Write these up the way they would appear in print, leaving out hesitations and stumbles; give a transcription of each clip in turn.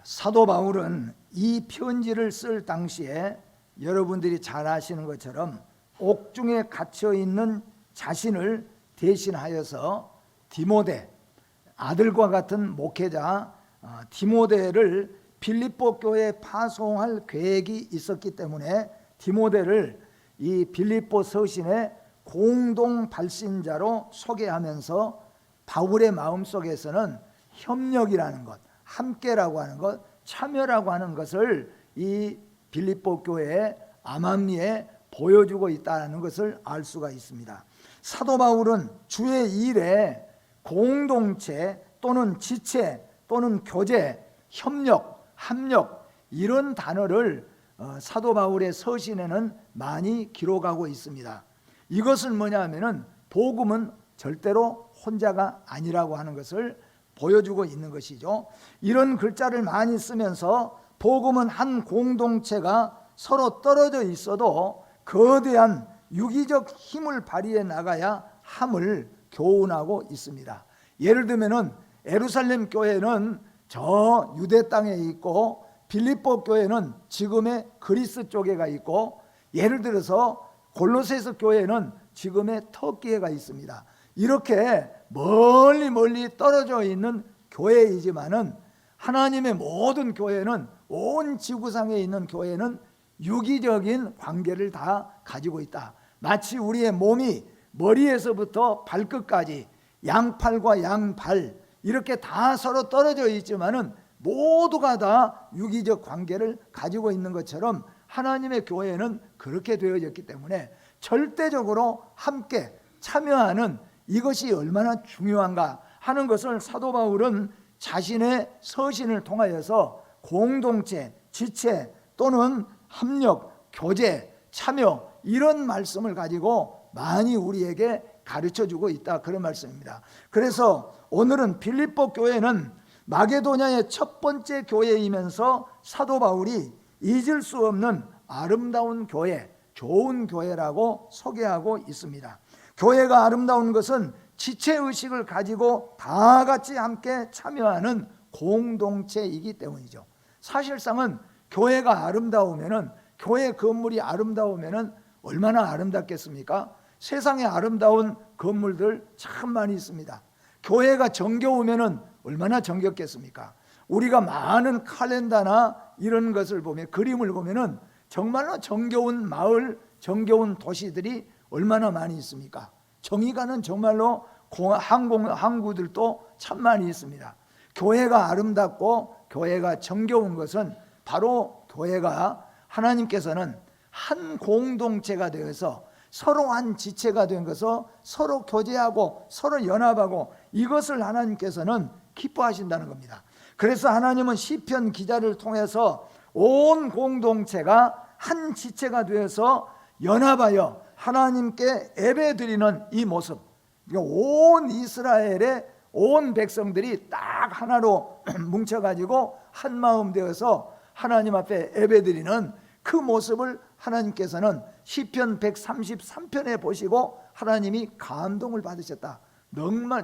사도 바울은 이 편지를 쓸 당시에 여러분들이 잘 아시는 것처럼 옥중에 갇혀 있는 자신을 대신하여서 디모데, 아들과 같은 목회자 디모데를 빌립보 교회에 파송할 계획이 있었기 때문에 디모데를 이 빌립보 서신의 공동 발신자로 소개하면서 바울의 마음속에서는 협력이라는 것, 함께라고 하는 것, 참여라고 하는 것을 이 빌립보 교회의 암암리에 보여주고 있다는 것을 알 수가 있습니다. 사도 바울은 주의 일에 공동체 또는 지체 또는 교제, 협력, 합력 이런 단어를 사도 바울의 서신에는 많이 기록하고 있습니다. 이것은 뭐냐 하면은 복음은 절대로 혼자가 아니라고 하는 것을 보여주고 있는 것이죠. 이런 글자를 많이 쓰면서 복음은 한 공동체가 서로 떨어져 있어도 거대한 유기적 힘을 발휘해 나가야 함을 교훈하고 있습니다. 예를 들면은 예루살렘 교회는 저 유대 땅에 있고 빌립보 교회는 지금의 그리스 쪽에가 있고 예를 들어서 골로새서 교회는 지금의 터키에가 있습니다. 이렇게 멀리 떨어져 있는 교회이지만은 하나님의 모든 교회는 온 지구상에 있는 교회는 유기적인 관계를 다 가지고 있다. 마치 우리의 몸이 머리에서부터 발끝까지 양팔과 양발 이렇게 다 서로 떨어져 있지만은 모두가 다 유기적 관계를 가지고 있는 것처럼 하나님의 교회는 그렇게 되어졌기 때문에 절대적으로 함께 참여하는 이것이 얼마나 중요한가 하는 것을 사도 바울은 자신의 서신을 통하여서 공동체, 지체 또는 합력, 교제, 참여 이런 말씀을 가지고 많이 우리에게 가르쳐주고 있다 그런 말씀입니다. 그래서 오늘은 빌립보 교회는 마게도냐의 첫 번째 교회이면서 사도 바울이 잊을 수 없는 아름다운 교회, 좋은 교회라고 소개하고 있습니다. 교회가 아름다운 것은 지체의식을 가지고 다 같이 함께 참여하는 공동체이기 때문이죠. 사실상은 교회가 아름다우면은 교회 건물이 아름다우면은 얼마나 아름답겠습니까? 세상에 아름다운 건물들 참 많이 있습니다. 교회가 정겨우면은 얼마나 정겹겠습니까? 우리가 많은 칼렌다나 이런 것을 보면 그림을 보면은 정말로 정겨운 마을, 정겨운 도시들이 얼마나 많이 있습니까? 정의가는 정말로 항구들도 참 많이 있습니다. 교회가 아름답고 교회가 정겨운 것은 바로 교회가 하나님께서는 한 공동체가 되어서 서로 한 지체가 된 것을 서로 교제하고 서로 연합하고 이것을 하나님께서는 기뻐하신다는 겁니다. 그래서 하나님은 시편 기자를 통해서 온 공동체가 한 지체가 되어서 연합하여 하나님께 예배드리는 이 모습, 온 이스라엘의 온 백성들이 딱 하나로 뭉쳐가지고 한 마음 되어서 하나님 앞에 예배드리는 그 모습을 하나님께서는 시편 133편에 보시고 하나님이 감동을 받으셨다.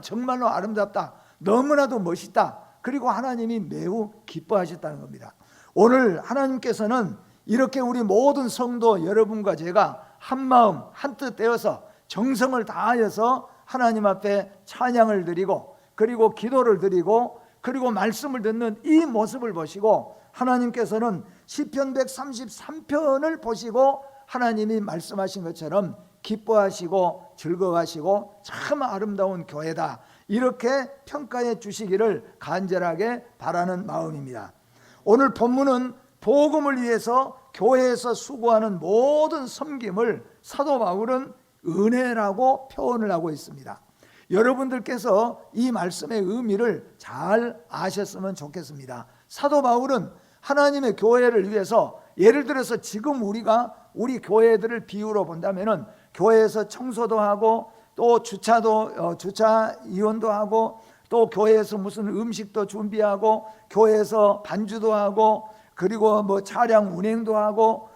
정말로 아름답다. 너무나도 멋있다. 그리고 하나님이 매우 기뻐하셨다는 겁니다. 오늘 하나님께서는 이렇게 우리 모든 성도 여러분과 제가 한 마음 한뜻 되어서 정성을 다하여서 하나님 앞에 찬양을 드리고 그리고 기도를 드리고 그리고 말씀을 듣는 이 모습을 보시고 하나님께서는 시편 133편을 보시고 하나님이 말씀하신 것처럼 기뻐하시고 즐거워하시고 참 아름다운 교회다 이렇게 평가해 주시기를 간절하게 바라는 마음입니다. 오늘 본문은 복음을 위해서 교회에서 수고하는 모든 섬김을 사도 바울은 은혜라고 표현을 하고 있습니다. 여러분들께서 이 말씀의 의미를 잘 아셨으면 좋겠습니다. 사도 바울은 하나님의 교회를 위해서 예를 들어서 지금 우리가 우리 교회들을 비유로 본다면은 교회에서 청소도 하고 또 주차 이원도 하고 또 교회에서 무슨 음식도 준비하고 교회에서 반주도 하고 그리고 뭐 차량 운행도 하고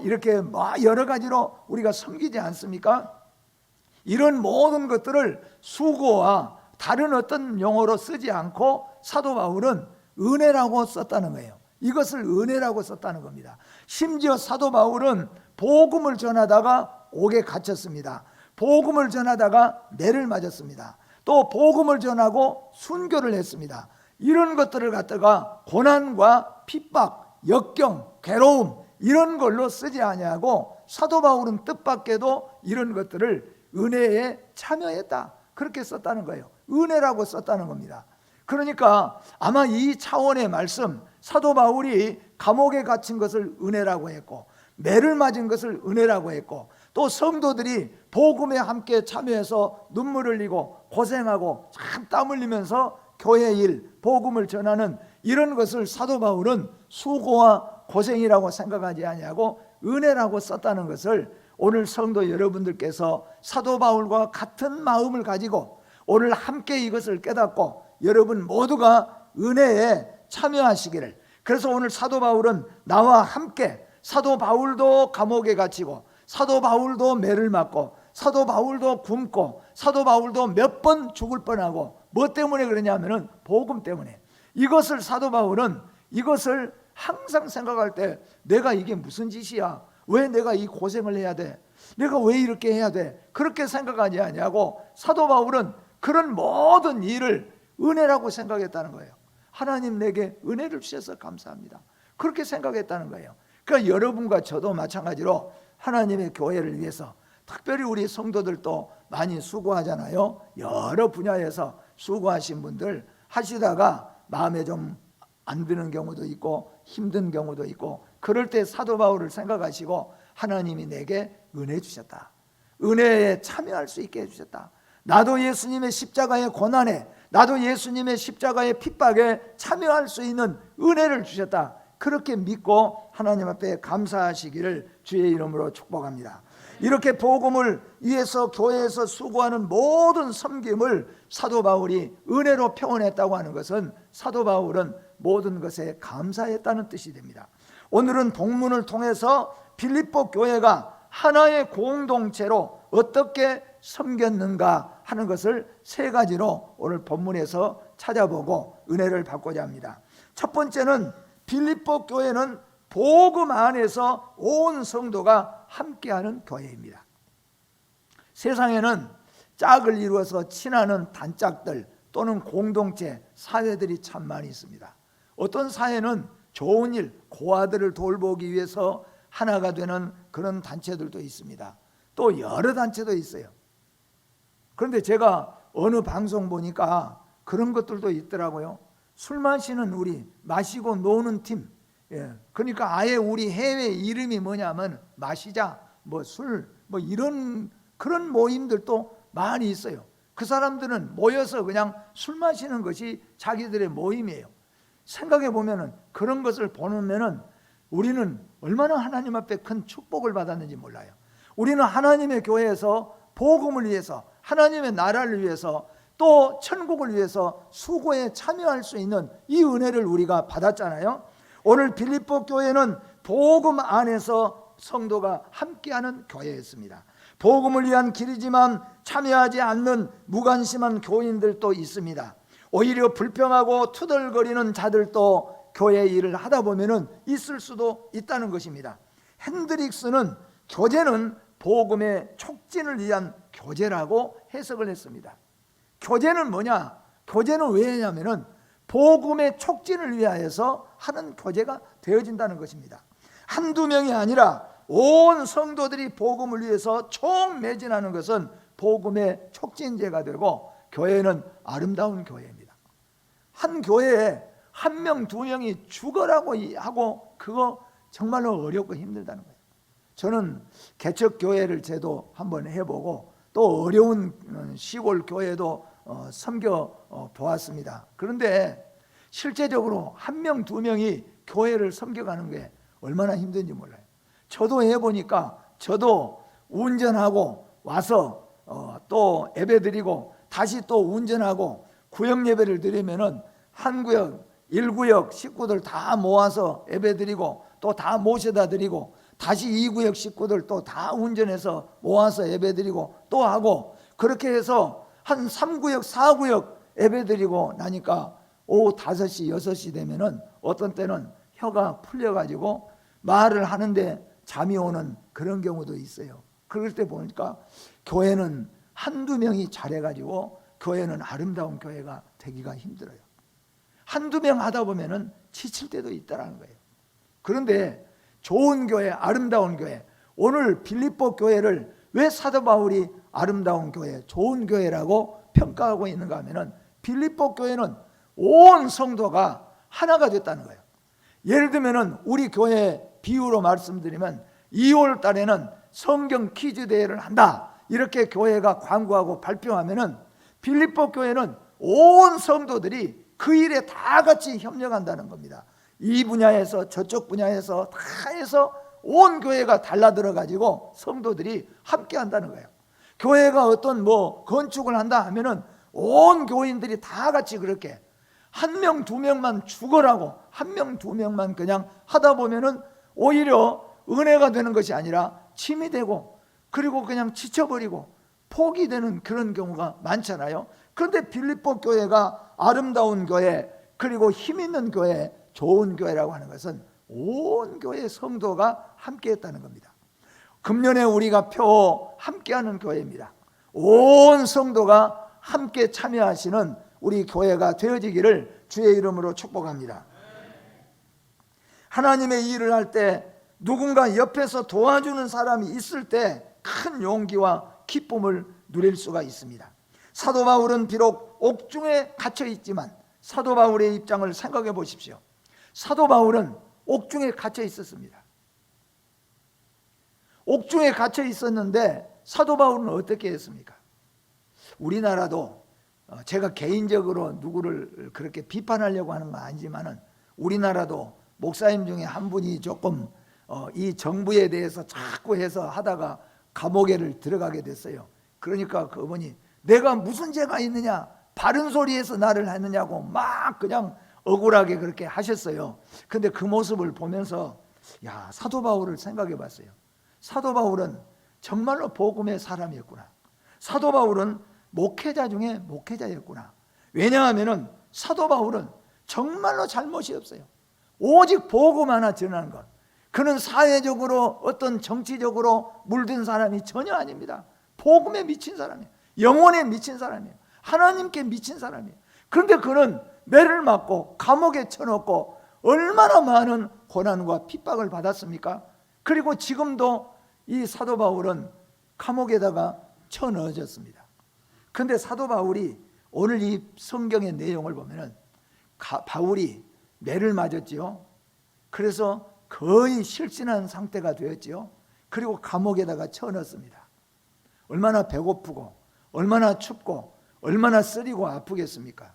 이렇게 여러 가지로 우리가 섬기지 않습니까? 이런 모든 것들을 수고와 다른 어떤 용어로 쓰지 않고 사도 바울은 은혜라고 썼다는 거예요. 이것을 은혜라고 썼다는 겁니다. 심지어 사도 바울은 복음을 전하다가 옥에 갇혔습니다. 복음을 전하다가 매를 맞았습니다. 또 복음을 전하고 순교를 했습니다. 이런 것들을 갖다가 고난과 핍박, 역경, 괴로움 이런 걸로 쓰지 아니하고 사도 바울은 뜻밖에도 이런 것들을 은혜에 참여했다, 그렇게 썼다는 거예요. 은혜라고 썼다는 겁니다. 그러니까 아마 이 차원의 말씀, 사도 바울이 감옥에 갇힌 것을 은혜라고 했고 매를 맞은 것을 은혜라고 했고 또 성도들이 복음에 함께 참여해서 눈물 흘리고 고생하고 참 땀 흘리면서 교회 일, 복음을 전하는 이런 것을 사도 바울은 수고와 고생이라고 생각하지 아니하고 은혜라고 썼다는 것을 오늘 성도 여러분들께서 사도 바울과 같은 마음을 가지고 오늘 함께 이것을 깨닫고 여러분 모두가 은혜에 참여하시기를. 그래서 오늘 사도 바울은 나와 함께, 사도 바울도 감옥에 갇히고 사도 바울도 매를 맞고 사도 바울도 굶고 사도 바울도 몇 번 죽을 뻔하고 뭐 때문에 그러냐면은 복음 때문에. 이것을 사도 바울은 이것을 항상 생각할 때 내가 이게 무슨 짓이야, 왜 내가 이 고생을 해야 돼, 내가 왜 이렇게 해야 돼, 그렇게 생각하지 아니하고 사도 바울은 그런 모든 일을 은혜라고 생각했다는 거예요. 하나님 내게 은혜를 주셔서 감사합니다, 그렇게 생각했다는 거예요. 그러니까 여러분과 저도 마찬가지로 하나님의 교회를 위해서 특별히 우리 성도들도 많이 수고하잖아요. 여러 분야에서 수고하신 분들 하시다가 마음에 좀 안 드는 경우도 있고 힘든 경우도 있고 그럴 때 사도 바울을 생각하시고 하나님이 내게 은혜 주셨다, 은혜에 참여할 수 있게 해주셨다, 나도 예수님의 십자가의 고난에, 나도 예수님의 십자가의 핍박에 참여할 수 있는 은혜를 주셨다, 그렇게 믿고 하나님 앞에 감사하시기를 주의 이름으로 축복합니다. 이렇게 복음을 위해서 교회에서 수고하는 모든 섬김을 사도 바울이 은혜로 표현했다고 하는 것은 사도 바울은 모든 것에 감사했다는 뜻이 됩니다. 오늘은 본문을 통해서 빌립보 교회가 하나의 공동체로 어떻게 섬겼는가 하는 것을 세 가지로 오늘 본문에서 찾아보고 은혜를 받고자 합니다. 첫 번째는 빌립보 교회는 복음 안에서 온 성도가 함께하는 교회입니다. 세상에는 짝을 이루어서 친하는 단짝들 또는 공동체, 사회들이 참 많이 있습니다. 어떤 사회는 좋은 일, 고아들을 돌보기 위해서 하나가 되는 그런 단체들도 있습니다. 또 여러 단체도 있어요. 그런데 제가 어느 방송 보니까 그런 것들도 있더라고요. 술 마시는 우리, 마시고 노는 팀. 그러니까 아예 우리 해외 이름이 뭐냐면 마시자, 뭐 술, 뭐 이런 그런 모임들도 많이 있어요. 그 사람들은 모여서 그냥 술 마시는 것이 자기들의 모임이에요. 생각해 보면은 그런 것을 보면은 우리는 얼마나 하나님 앞에 큰 축복을 받았는지 몰라요. 우리는 하나님의 교회에서 복음을 위해서, 하나님의 나라를 위해서, 또 천국을 위해서 수고에 참여할 수 있는 이 은혜를 우리가 받았잖아요. 오늘 빌립보 교회는 복음 안에서 성도가 함께하는 교회였습니다. 복음을 위한 길이지만 참여하지 않는 무관심한 교인들도 있습니다. 오히려 불평하고 투덜거리는 자들도 교회 일을 하다 보면은 있을 수도 있다는 것입니다. 핸드릭스는 교제는 복음의 촉진을 위한 교제라고 해석을 했습니다. 교제는 뭐냐? 교제는 왜냐면은 복음의 촉진을 위하여서 하는 교제가 되어진다는 것입니다. 한두 명이 아니라 온 성도들이 복음을 위해서 총매진하는 것은 복음의 촉진제가 되고 교회는 아름다운 교회입니다. 한 교회에 한 명, 두 명이 죽어라고 하고 그거 정말로 어렵고 힘들다는 거예요. 저는 개척교회를 제도 한번 해보고 또 어려운 시골 교회도 섬겨 보았습니다. 그런데 실제적으로 한 명, 두 명이 교회를 섬겨가는 게 얼마나 힘든지 몰라요. 저도 해보니까 저도 운전하고 와서 또 예배드리고 다시 또 운전하고 구역 예배를 드리면은 한 구역, 1구역 식구들 다 모아서 예배드리고 또 다 모셔다 드리고 다시 2구역 식구들 또 다 운전해서 모아서 예배드리고 또 하고 그렇게 해서 한 3구역, 4구역 예배드리고 나니까 오후 5시, 6시 되면은 어떤 때는 혀가 풀려가지고 말을 하는데 잠이 오는 그런 경우도 있어요. 그럴 때 보니까 교회는 한두 명이 잘해가지고 교회는 아름다운 교회가 되기가 힘들어요. 한두 명 하다 보면은 지칠 때도 있다라는 거예요. 그런데 좋은 교회, 아름다운 교회, 오늘 빌립보 교회를 왜 사도 바울이 아름다운 교회, 좋은 교회라고 평가하고 있는가 하면은 빌립보 교회는 온 성도가 하나가 됐다는 거예요. 예를 들면은 우리 교회 비유로 말씀드리면 2월 달에는 성경 퀴즈 대회를 한다, 이렇게 교회가 광고하고 발표하면은 빌립보 교회는 온 성도들이 그 일에 다 같이 협력한다는 겁니다. 이 분야에서 저쪽 분야에서 다 해서 온 교회가 달라들어 가지고 성도들이 함께 한다는 거예요. 교회가 어떤 건축을 한다 하면은 온 교인들이 다 같이 그렇게 한 명 두 명만 죽어라고 한 명 두 명만 그냥 하다 보면은 오히려 은혜가 되는 것이 아니라 침이 되고 그리고 그냥 지쳐버리고 포기되는 그런 경우가 많잖아요. 그런데 빌립보 교회가 아름다운 교회, 그리고 힘 있는 교회, 좋은 교회라고 하는 것은 온 교회 성도가 함께 했다는 겁니다. 금년에 우리가 함께하는 교회입니다. 온 성도가 함께 참여하시는 우리 교회가 되어지기를 주의 이름으로 축복합니다. 하나님의 일을 할 때 누군가 옆에서 도와주는 사람이 있을 때 큰 용기와 기쁨을 누릴 수가 있습니다. 사도 바울은 비록 옥중에 갇혀 있지만 사도 바울의 입장을 생각해 보십시오. 사도 바울은 옥중에 갇혀 있었습니다. 옥중에 갇혀 있었는데 사도 바울은 어떻게 했습니까? 우리나라도 제가 개인적으로 누구를 그렇게 비판하려고 하는 건 아니지만은 우리나라도 목사님 중에 한 분이 조금 이 정부에 대해서 자꾸 해서 하다가 감옥에를 들어가게 됐어요. 그러니까 그분이 내가 무슨 죄가 있느냐, 바른 소리에서 나를 했느냐고 막 그냥 억울하게 그렇게 하셨어요. 근데 그 모습을 보면서 사도 바울을 생각해 봤어요. 사도 바울은 정말로 복음의 사람이었구나. 사도 바울은 목회자 중에 목회자였구나. 왜냐하면 사도 바울은 정말로 잘못이 없어요. 오직 복음 하나 전하는 것. 그는 사회적으로 어떤 정치적으로 물든 사람이 전혀 아닙니다. 복음에 미친 사람이에요. 영혼에 미친 사람이에요. 하나님께 미친 사람이에요. 그런데 그는 매를 맞고 감옥에 쳐넣고 얼마나 많은 고난과 핍박을 받았습니까? 그리고 지금도 이 사도 바울은 감옥에다가 쳐넣어졌습니다. 그런데 사도 바울이 오늘 이 성경의 내용을 보면은 바울이 매를 맞았지요. 그래서 거의 실신한 상태가 되었지요. 그리고 감옥에다가 쳐넣었습니다. 얼마나 배고프고 얼마나 춥고 얼마나 쓰리고 아프겠습니까?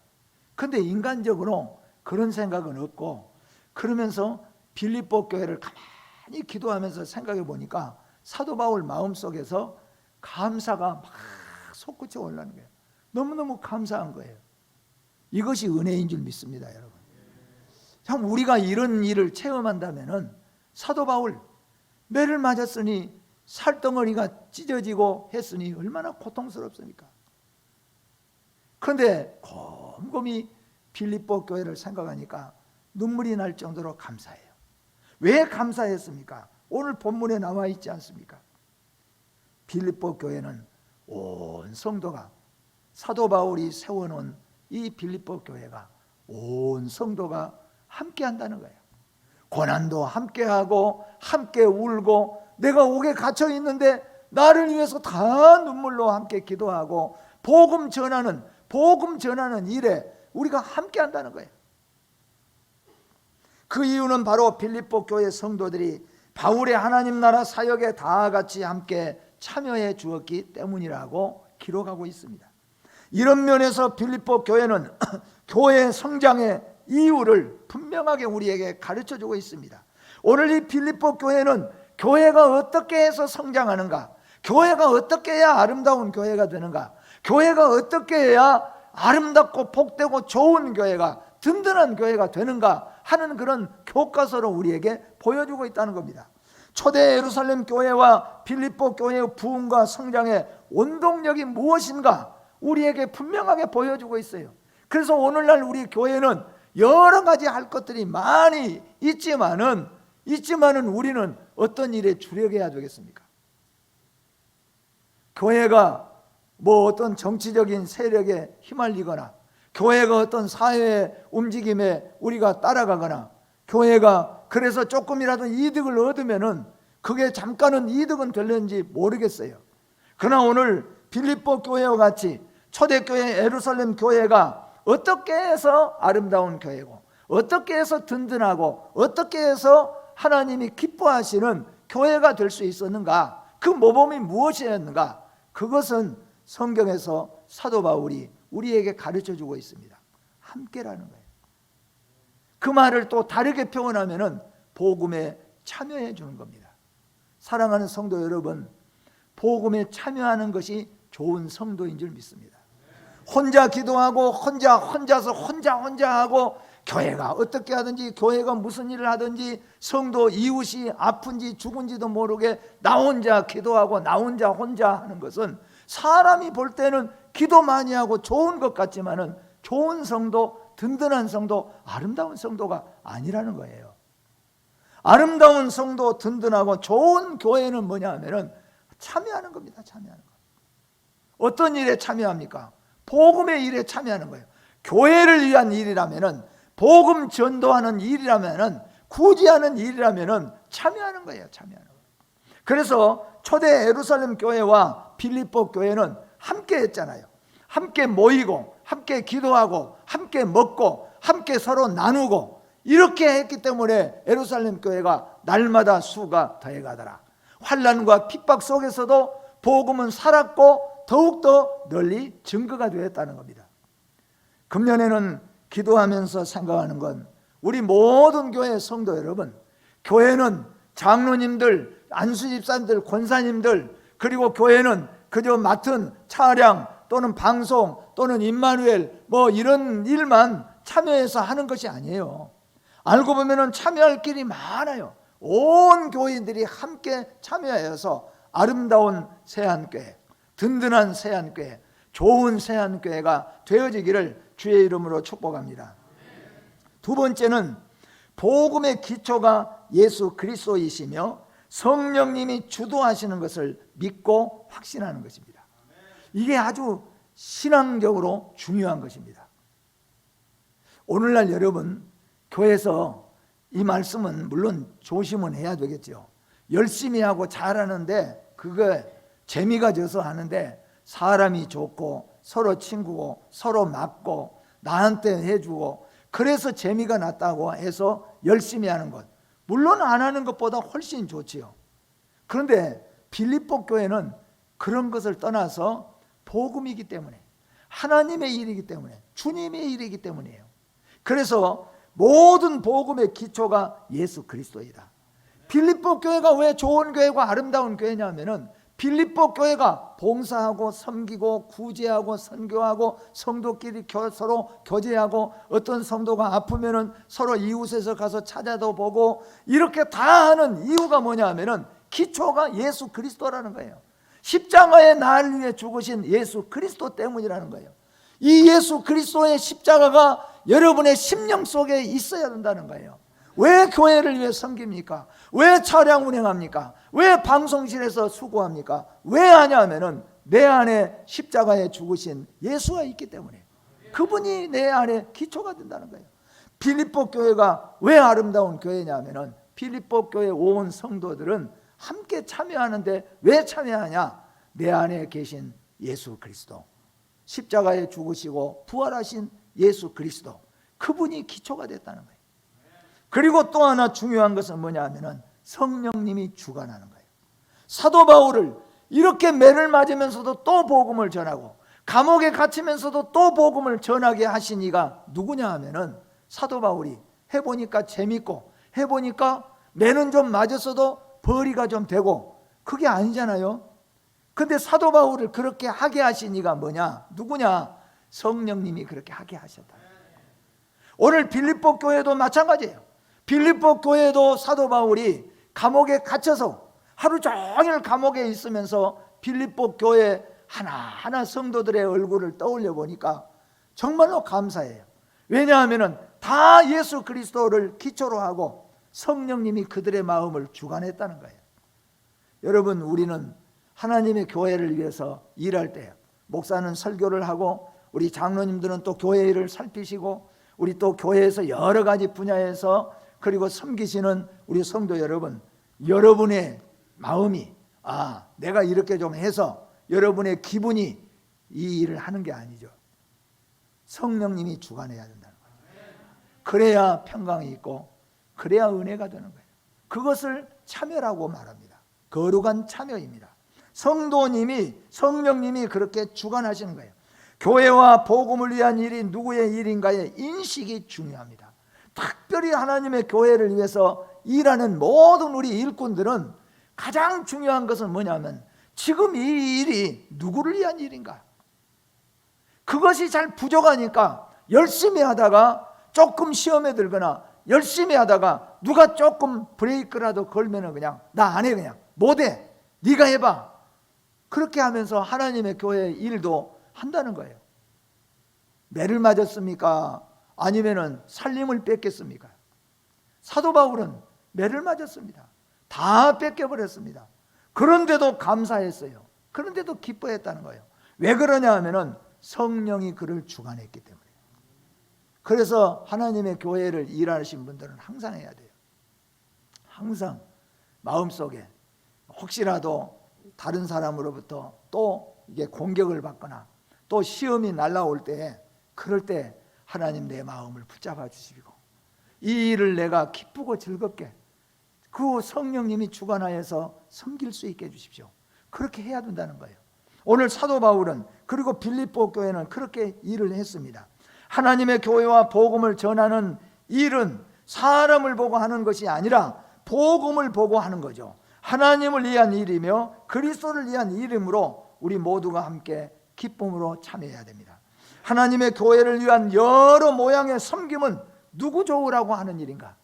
그런데 인간적으로 그런 생각은 없고, 그러면서 빌립보 교회를 가만히 기도하면서 생각해 보니까 사도 바울 마음속에서 감사가 막 솟구쳐 올라오는 거예요. 너무너무 감사한 거예요. 이것이 은혜인 줄 믿습니다, 여러분. 참 우리가 이런 일을 체험한다면은 사도 바울 매를 맞았으니 살덩어리가 찢어지고 했으니 얼마나 고통스럽습니까? 그런데 곰곰이 빌립보 교회를 생각하니까 눈물이 날 정도로 감사해요. 왜 감사했습니까? 오늘 본문에 나와 있지 않습니까? 빌립보 교회는 온 성도가, 사도 바울이 세워놓은 이 빌립보 교회가 온 성도가 함께 한다는 거예요. 고난도 함께하고 함께 울고, 내가 옥에 갇혀 있는데 나를 위해서 다 눈물로 함께 기도하고 복음 전하는 일에 우리가 함께 한다는 거예요. 그 이유는 바로 빌립보 교회 성도들이 바울의 하나님 나라 사역에 다 같이 함께 참여해 주었기 때문이라고 기록하고 있습니다. 이런 면에서 빌립보 교회는 교회 성장의 이유를 분명하게 우리에게 가르쳐주고 있습니다. 오늘 이 빌립보 교회는 교회가 어떻게 해서 성장하는가, 교회가 어떻게 해야 아름다운 교회가 되는가, 교회가 어떻게 해야 아름답고 복되고 좋은 교회가, 든든한 교회가 되는가 하는 그런 교과서를 우리에게 보여주고 있다는 겁니다. 초대 예루살렘 교회와 빌립보 교회의 부흥과 성장의 원동력이 무엇인가 우리에게 분명하게 보여주고 있어요. 그래서 오늘날 우리 교회는 여러 가지 할 것들이 많이 있지만은 우리는 어떤 일에 주력해야 되겠습니까? 교회가 뭐 어떤 정치적인 세력에 휘말리거나, 교회가 어떤 사회의 움직임에 우리가 따라가거나, 교회가 그래서 조금이라도 이득을 얻으면은 그게 잠깐은 이득은 될는지 모르겠어요. 그러나 오늘 빌립보 교회와 같이 초대교회 예루살렘 교회가 어떻게 해서 아름다운 교회고, 어떻게 해서 든든하고, 어떻게 해서 하나님이 기뻐하시는 교회가 될 수 있었는가, 그 모범이 무엇이었는가, 그것은 성경에서 사도 바울이 우리에게 가르쳐주고 있습니다. 함께라는 거예요. 그 말을 또 다르게 표현하면은 복음에 참여해 주는 겁니다. 사랑하는 성도 여러분, 복음에 참여하는 것이 좋은 성도인 줄 믿습니다. 혼자 기도하고 혼자서 하고, 교회가 어떻게 하든지, 교회가 무슨 일을 하든지, 성도 이웃이 아픈지 죽은지도 모르게 나 혼자 기도하고 나 혼자 하는 것은 사람이 볼 때는 기도 많이 하고 좋은 것 같지만은 좋은 성도, 든든한 성도, 아름다운 성도가 아니라는 거예요. 아름다운 성도, 든든하고 좋은 교회는 뭐냐 하면은 참여하는 겁니다. 참여하는 거. 어떤 일에 참여합니까? 복음의 일에 참여하는 거예요. 교회를 위한 일이라면은, 복음 전도하는 일이라면은, 구제하는 일이라면은 참여하는 거예요. 참여하는 거예요. 그래서 초대 예루살렘 교회와 빌립보 교회는 함께 했잖아요. 함께 모이고, 함께 기도하고, 함께 먹고, 함께 서로 나누고, 이렇게 했기 때문에 예루살렘 교회가 날마다 수가 더해가더라. 환난과 핍박 속에서도 복음은 살았고 더욱더 널리 증거가 되었다는 겁니다. 금년에는 기도하면서 생각하는 건, 우리 모든 교회 성도 여러분, 교회는 장로님들, 안수집사님들, 권사님들, 그리고 교회는 그저 맡은 차량 또는 방송 또는 임마누엘 뭐 이런 일만 참여해서 하는 것이 아니에요. 알고 보면은 참여할 길이 많아요. 온 교인들이 함께 참여해서 아름다운 새한교회, 든든한 새한교회, 좋은 새한교회가 되어지기를 주의 이름으로 축복합니다. 두 번째는 복음의 기초가 예수 그리스도이시며 성령님이 주도하시는 것을 믿고 확신하는 것입니다. 이게 아주 신앙적으로 중요한 것입니다. 오늘날 여러분, 교회에서 이 말씀은 물론 조심은 해야 되겠죠. 열심히 하고 잘하는데 그거 재미가 져서 하는데, 사람이 좋고 서로 친구고 서로 맞고 나한테 해주고 그래서 재미가 났다고 해서 열심히 하는 것, 물론 안 하는 것보다 훨씬 좋지요. 그런데 빌립보 교회는 그런 것을 떠나서 복음이기 때문에, 하나님의 일이기 때문에, 주님의 일이기 때문이에요. 그래서 모든 복음의 기초가 예수 그리스도이다. 빌립보 교회가 왜 좋은 교회고 아름다운 교회냐면은, 빌립보 교회가 봉사하고 섬기고 구제하고 선교하고 성도끼리 서로 교제하고, 어떤 성도가 아프면은 서로 이웃에서 가서 찾아도 보고, 이렇게 다 하는 이유가 뭐냐 하면은 기초가 예수 그리스도라는 거예요. 십자가에 날 위해 죽으신 예수 그리스도 때문이라는 거예요. 이 예수 그리스도의 십자가가 여러분의 심령 속에 있어야 된다는 거예요. 왜 교회를 위해 섬깁니까? 왜 차량 운행합니까? 왜 방송실에서 수고합니까? 왜 하냐면은 내 안에 십자가에 죽으신 예수가 있기 때문에, 그분이 내 안에 기초가 된다는 거예요. 빌립보 교회가 왜 아름다운 교회냐면은, 빌립보 교회 온 성도들은 함께 참여하는데 왜 참여하냐? 내 안에 계신 예수 그리스도, 십자가에 죽으시고 부활하신 예수 그리스도, 그분이 기초가 됐다는 거예요. 그리고 또 하나 중요한 것은 뭐냐 하면은 성령님이 주관하는 거예요. 사도 바울을 이렇게 매를 맞으면서도 또 복음을 전하고, 감옥에 갇히면서도 또 복음을 전하게 하신 이가 누구냐 하면은, 사도 바울이 해보니까 재밌고, 해보니까 매는 좀 맞았어도 벌이가 좀 되고, 그게 아니잖아요. 근데 사도 바울을 그렇게 하게 하신 이가 뭐냐? 누구냐? 성령님이 그렇게 하게 하셨다. 오늘 빌립보 교회도 마찬가지예요. 빌립보 교회도 사도 바울이 감옥에 갇혀서 하루 종일 감옥에 있으면서 빌립보 교회 하나하나 성도들의 얼굴을 떠올려 보니까 정말로 감사해요. 왜냐하면 다 예수 그리스도를 기초로 하고 성령님이 그들의 마음을 주관했다는 거예요. 여러분, 우리는 하나님의 교회를 위해서 일할 때 목사는 설교를 하고 우리 장로님들은 또 교회 일을 살피시고 우리 또 교회에서 여러 가지 분야에서 그리고 섬기시는 우리 성도 여러분, 여러분의 마음이 내가 이렇게 좀 해서 여러분의 기분이 이 일을 하는 게 아니죠. 성령님이 주관해야 된다는 거예요. 그래야 평강이 있고 그래야 은혜가 되는 거예요. 그것을 참여라고 말합니다. 거룩한 참여입니다. 성령님이 그렇게 주관하시는 거예요. 교회와 복음을 위한 일이 누구의 일인가의 인식이 중요합니다. 특별히 하나님의 교회를 위해서 일하는 모든 우리 일꾼들은 가장 중요한 것은 뭐냐면 지금 이 일이 누구를 위한 일인가? 그것이 잘 부족하니까 열심히 하다가 조금 시험에 들거나 열심히 하다가 누가 조금 브레이크라도 걸면은 그냥 나 안 해, 그냥 못해, 네가 해봐. 그렇게 하면서 하나님의 교회 일도 한다는 거예요. 매를 맞았습니까? 아니면은 살림을 뺏겼습니까? 사도 바울은 매를 맞았습니다. 다 뺏겨버렸습니다. 그런데도 감사했어요. 그런데도 기뻐했다는 거예요. 왜 그러냐 하면은 성령이 그를 주관했기 때문에. 그래서 하나님의 교회를 일하신 분들은 항상 해야 돼요. 항상 마음속에 혹시라도 다른 사람으로부터 또 이게 공격을 받거나 또 시험이 날라올 때, 그럴 때 하나님 내 마음을 붙잡아 주시고 이 일을 내가 기쁘고 즐겁게 그 성령님이 주관하여서 섬길 수 있게 해주십시오. 그렇게 해야 된다는 거예요. 오늘 사도 바울은 그리고 빌립보 교회는 그렇게 일을 했습니다. 하나님의 교회와 복음을 전하는 일은 사람을 보고 하는 것이 아니라 복음을 보고 하는 거죠. 하나님을 위한 일이며 그리스도를 위한 일이므로 우리 모두가 함께 기쁨으로 참여해야 됩니다. 하나님의 교회를 위한 여러 모양의 섬김은 누구 좋으라고 하는 일인가?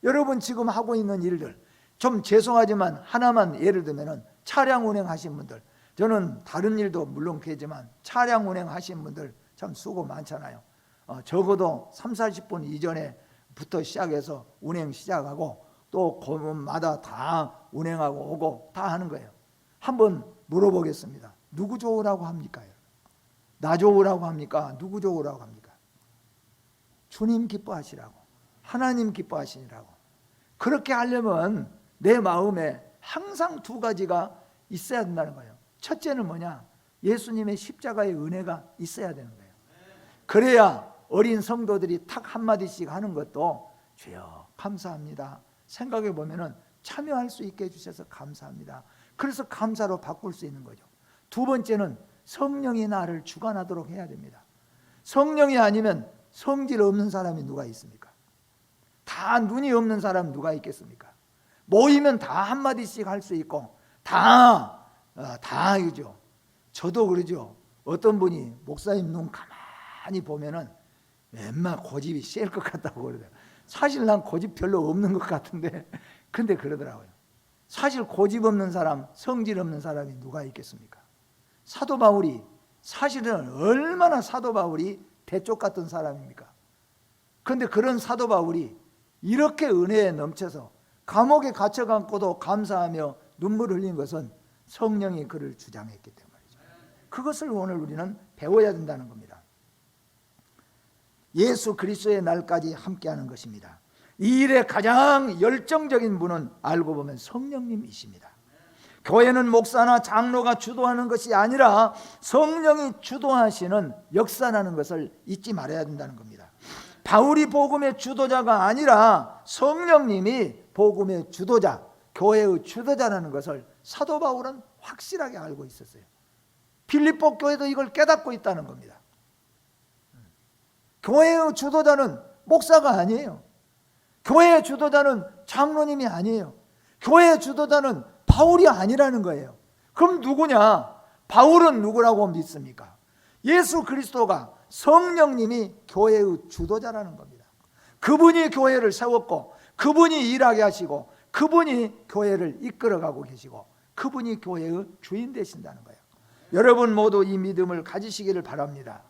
여러분 지금 하고 있는 일들, 좀 죄송하지만 하나만 예를 들면 차량 운행하신 분들, 저는 다른 일도 물론 그렇지만 차량 운행하신 분들 참 수고 많잖아요. 적어도 30-40분 이전에부터 시작해서 운행 시작하고 또 곳마다 다 운행하고 오고 다 하는 거예요. 한번 물어보겠습니다. 누구 좋으라고 합니까? 나 좋으라고 합니까? 누구 좋으라고 합니까? 주님 기뻐하시라고, 하나님 기뻐하시라고. 그렇게 하려면 내 마음에 항상 두 가지가 있어야 된다는 거예요. 첫째는 뭐냐? 예수님의 십자가의 은혜가 있어야 되는 거예요. 그래야 어린 성도들이 탁 한마디씩 하는 것도 주여 감사합니다, 생각해 보면은 참여할 수 있게 해주셔서 감사합니다. 그래서 감사로 바꿀 수 있는 거죠. 두 번째는 성령이 나를 주관하도록 해야 됩니다. 성령이 아니면 성질 없는 사람이 누가 있습니까? 다 눈이 없는 사람 누가 있겠습니까? 모이면 다 한마디씩 할 수 있고 다 이죠. 저도 그러죠. 어떤 분이 목사님 눈 가만히 보면은 웬만 고집이 셀 것 같다고 그러더라고요. 사실 난 고집 별로 없는 것 같은데 근데 그러더라고요. 사실 고집 없는 사람, 성질 없는 사람이 누가 있겠습니까? 사도 바울이, 사실은 얼마나 사도 바울이 대쪽 같은 사람입니까? 그런데 그런 사도 바울이 이렇게 은혜에 넘쳐서 감옥에 갇혀갖고도 감사하며 눈물을 흘린 것은 성령이 그를 주장했기 때문이죠. 그것을 오늘 우리는 배워야 된다는 겁니다. 예수 그리스도의 날까지 함께하는 것입니다. 이 일에 가장 열정적인 분은 알고 보면 성령님이십니다. 교회는 목사나 장로가 주도하는 것이 아니라 성령이 주도하시는 역사라는 것을 잊지 말아야 된다는 겁니다. 바울이 복음의 주도자가 아니라 성령님이 복음의 주도자, 교회의 주도자라는 것을 사도 바울은 확실하게 알고 있었어요. 빌립보 교회도 이걸 깨닫고 있다는 겁니다. 교회의 주도자는 목사가 아니에요. 교회의 주도자는 장로님이 아니에요. 교회의 주도자는 바울이 아니라는 거예요. 그럼 누구냐? 바울은 누구라고 믿습니까? 예수 그리스도가, 성령님이 교회의 주도자라는 겁니다. 그분이 교회를 세웠고 그분이 일하게 하시고 그분이 교회를 이끌어가고 계시고 그분이 교회의 주인 되신다는 거예요. 여러분 모두 이 믿음을 가지시기를 바랍니다.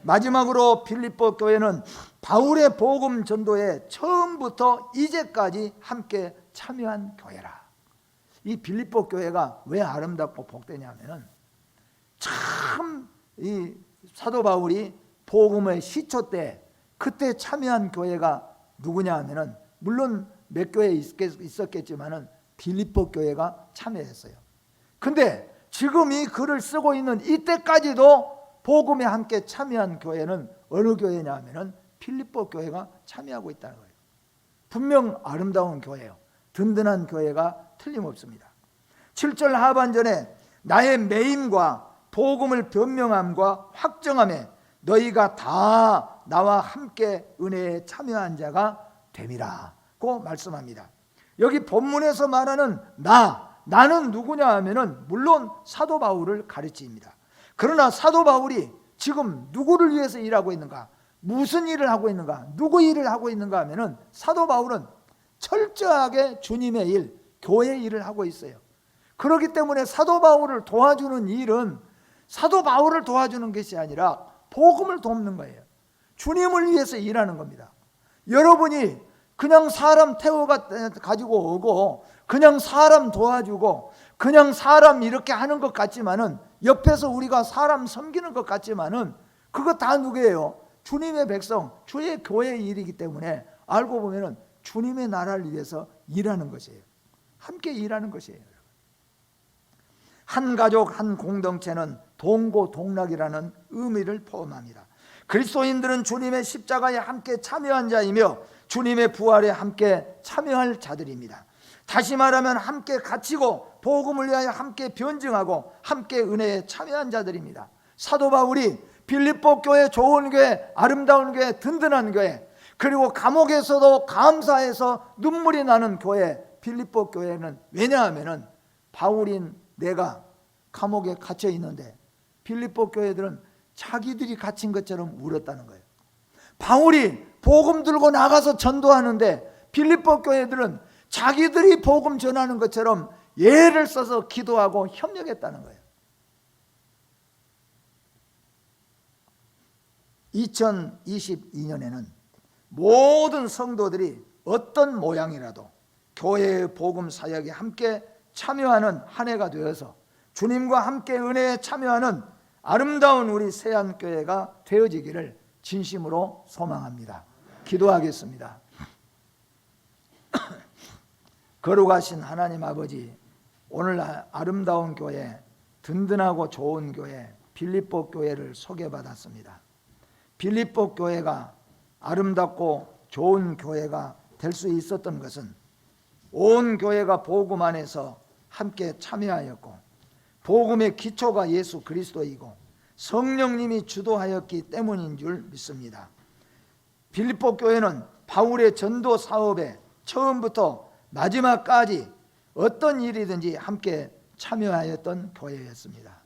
마지막으로 빌립보 교회는 바울의 복음 전도에 처음부터 이제까지 함께 참여한 교회라. 이 빌립보 교회가 왜 아름답고 복되냐면은 참 이 사도 바울이 복음의 시초 때 그때 참여한 교회가 누구냐 하면은 물론 몇 교회 있었겠지만은 빌립보 교회가 참여했어요. 근데 지금 이 글을 쓰고 있는 이때까지도 복음에 함께 참여한 교회는 어느 교회냐 하면은 빌립보 교회가 참여하고 있다는 거예요. 분명 아름다운 교회예요. 든든한 교회가 틀림없습니다. 7절 하반전에 나의 매임과 복음을 변명함과 확정함에 너희가 다 나와 함께 은혜에 참여한 자가 됨이라고 말씀합니다. 여기 본문에서 말하는 나는 누구냐 하면은 물론 사도 바울을 가르칩니다. 그러나 사도 바울이 지금 누구를 위해서 일하고 있는가? 무슨 일을 하고 있는가? 누구 일을 하고 있는가 하면은 사도 바울은 철저하게 주님의 일, 교회 일을 하고 있어요. 그렇기 때문에 사도 바울을 도와주는 일은 사도 바울을 도와주는 것이 아니라 복음을 돕는 거예요. 주님을 위해서 일하는 겁니다. 여러분이 그냥 사람 가지고 오고 그냥 사람 도와주고 그냥 사람 이렇게 하는 것 같지만은 옆에서 우리가 사람 섬기는 것 같지만은 그거 다 누구예요? 주님의 백성, 주의 교회의 일이기 때문에 알고 보면은 주님의 나라를 위해서 일하는 것이에요. 함께 일하는 것이에요. 한 가족 한 공동체는 동고동락이라는 의미를 포함합니다. 그리스도인들은 주님의 십자가에 함께 참여한 자이며 주님의 부활에 함께 참여할 자들입니다. 다시 말하면 함께 갇히고 복음을 위하여 함께 변증하고 함께 은혜에 참여한 자들입니다. 사도 바울이 빌립보 교회, 좋은 교회, 아름다운 교회, 든든한 교회, 그리고 감옥에서도 감사해서 눈물이 나는 교회, 빌립보 교회는 왜냐하면은 바울인 내가 감옥에 갇혀 있는데 빌립보 교회들은 자기들이 갇힌 것처럼 울었다는 거예요. 바울이 복음 들고 나가서 전도하는데 빌립보 교회들은 자기들이 복음 전하는 것처럼 예를 써서 기도하고 협력했다는 거예요. 2022년에는 모든 성도들이 어떤 모양이라도 교회의 복음 사역에 함께 참여하는 한 해가 되어서 주님과 함께 은혜에 참여하는 아름다운 우리 세안교회가 되어지기를 진심으로 소망합니다. 기도하겠습니다. 거룩하신 하나님 아버지, 오늘날 아름다운 교회, 든든하고 좋은 교회, 빌립보 교회를 소개받았습니다. 빌립보 교회가 아름답고 좋은 교회가 될 수 있었던 것은 온 교회가 복음 안에서 함께 참여하였고 복음의 기초가 예수 그리스도이고 성령님이 주도하였기 때문인 줄 믿습니다. 빌립보 교회는 바울의 전도 사업에 처음부터 마지막까지 어떤 일이든지 함께 참여하였던 교회였습니다.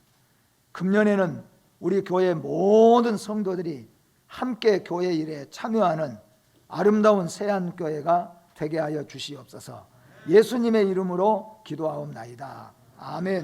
금년에는 우리 교회 모든 성도들이 함께 교회 일에 참여하는 아름다운 세안교회가 되게 하여 주시옵소서. 예수님의 이름으로 기도하옵나이다. 아멘.